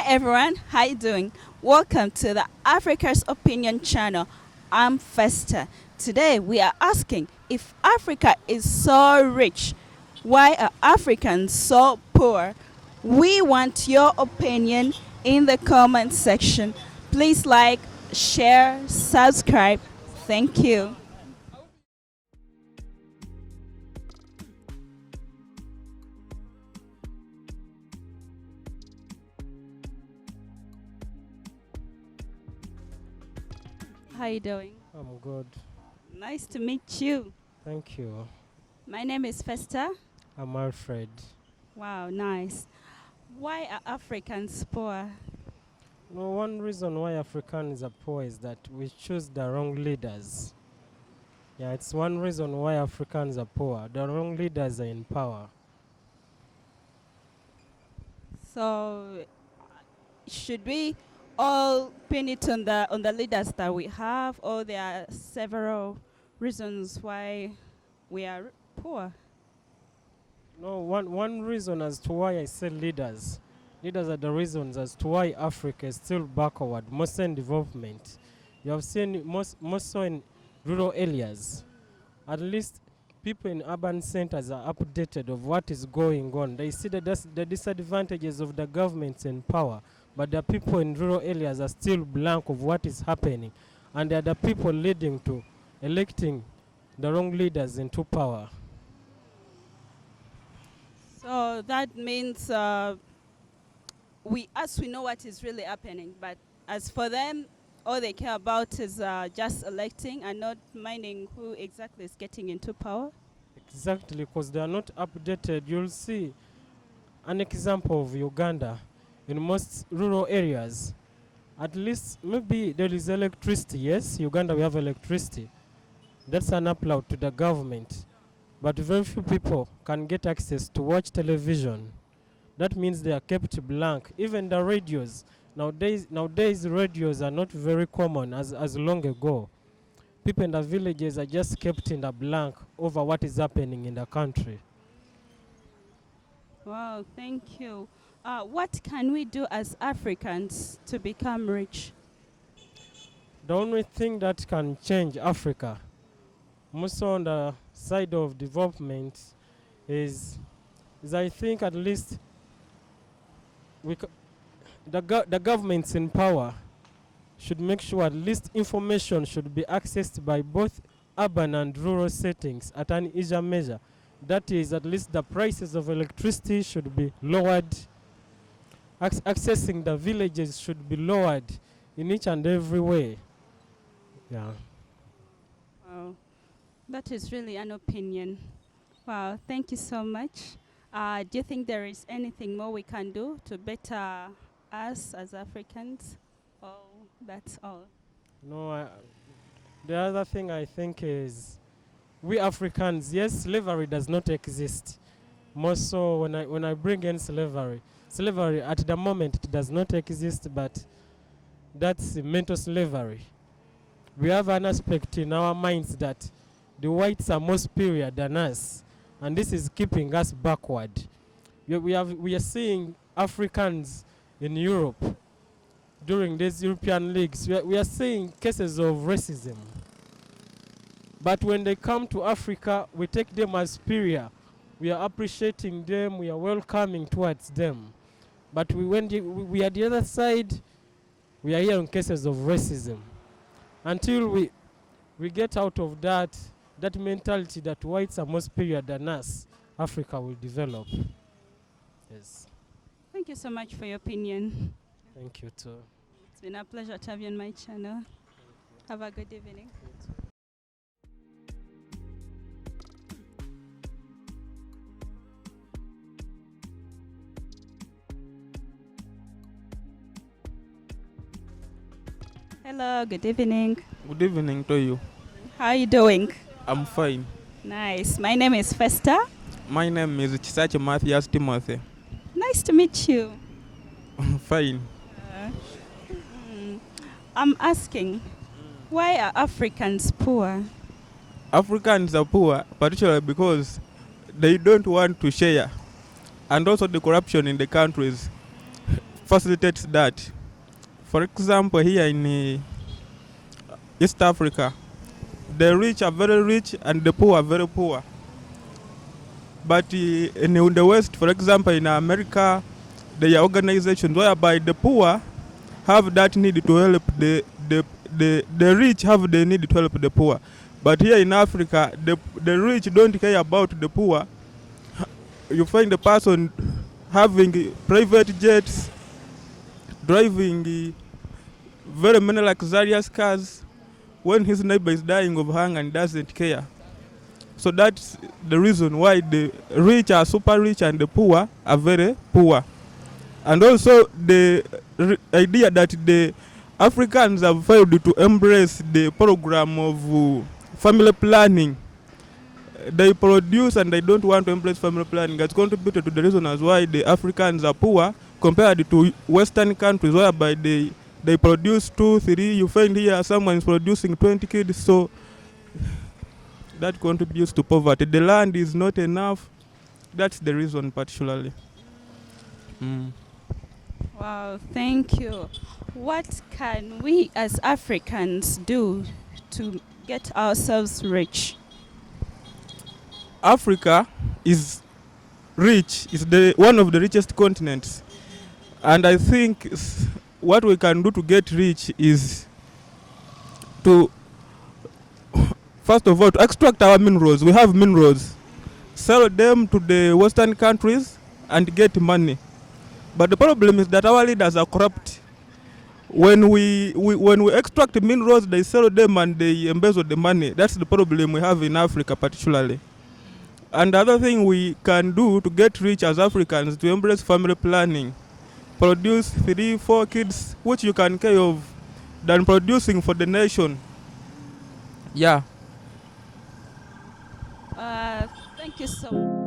everyone, how you doing? Welcome to the Africa's Opinion channel. I'm Festa. Today we are asking if Africa is so rich, why are Africans so poor? We want your opinion in the comment section. Please like, share, subscribe. Thank you. How you doing? I'm good. Nice to meet you. Thank you. My name is Festa. I'm Alfred. Wow, nice. Why are Africans poor? No, one reason why Africans are poor is that we choose the wrong leaders. Yeah, it's one reason why Africans are poor. The wrong leaders are in power. So, should we all pin it on the leaders that we have, or there are several reasons why we are poor? No, one reason as to why I say leaders. Leaders are the reasons as to why Africa is still backward, mostly in development. You have seen most so in rural areas. At least people in urban centers are updated of what is going on. They see the disadvantages of the governments in power, but the people in rural areas are still blank of what is happening. And they are the people leading to electing the wrong leaders into power. So that means we know what is really happening, but as for them, all they care about is just electing and not minding who exactly is getting into power. Exactly, because they are not updated. You'll see an example of Uganda in most rural areas. At least maybe there is electricity. Yes, Uganda we have electricity. That's an upload to the government. But very few people can get access to watch television. That means they are kept blank. Even the radios. Nowadays radios are not very common as long ago. People in the villages are just kept in the blank over what is happening in the country. Wow, thank you. What can we do as Africans to become rich? The only thing that can change Africa, most on the side of development, is I think at least the governments in power should make sure at least information should be accessed by both urban and rural settings at an easier measure. That is, at least the prices of electricity should be lowered. Accessing the villages should be lowered in each and every way. Yeah. Wow, that is really an opinion. Wow, thank you so much. Do you think there is anything more we can do to better us as Africans? Oh, that's all. No, the other thing I think is we Africans, yes, slavery does not exist. More so when I bring in slavery at the moment it does not exist, but that's mental slavery. We have an aspect in our minds that the whites are more superior than us, and this is keeping us backward. We are seeing Africans in Europe during these European leagues. We are seeing cases of racism. But when they come to Africa, we take them as superior. We are appreciating them. We are welcoming towards them. But we are the other side. We are hearing cases of racism. Until we get out of that mentality that whites are more superior than us, Africa will develop. Yes. Thank you so much for your opinion. Thank you too. It's been a pleasure to have you on my channel. Have a good evening. Hello, good evening. Good evening to you. How are you doing? I'm fine. Nice. My name is Festa. My name is Chisache Matthias Timothy. Nice to meet you. Fine. I'm asking, why are Africans poor? Africans are poor, particularly because they don't want to share. And also the corruption in the countries facilitates that. For example, here in East Africa, the rich are very rich and the poor are very poor. But in the West, for example, in America, there are organizations whereby the poor have that need to help the rich have the need to help the poor. But here in Africa, the rich don't care about the poor. You find the person having private jets, driving very many luxurious cars, when his neighbor is dying of hunger and doesn't care. So that's the reason why the rich are super rich and the poor are very poor. And also the idea that the Africans have failed to embrace the program of family planning. They produce and they don't want to embrace family planning. That's contributed to the reason as why the Africans are poor compared to Western countries whereby they produce 2, 3. You find here someone is producing 20 kids, so that contributes to poverty. The land is not enough. That's the reason particularly. Wow, thank you. What can we as Africans do to get ourselves rich? Africa is rich, is one of the richest continents. And I think what we can do to get rich is to, first of all, to extract our minerals. We have minerals. Sell them to the Western countries and get money. But the problem is that our leaders are corrupt. When we extract minerals, they sell them and they embezzle the money. That's the problem we have in Africa particularly. And the other thing we can do to get rich as Africans is to embrace family planning. Produce 3, 4 kids, which you can care of, than producing for the nation. Yeah. Thank you so much.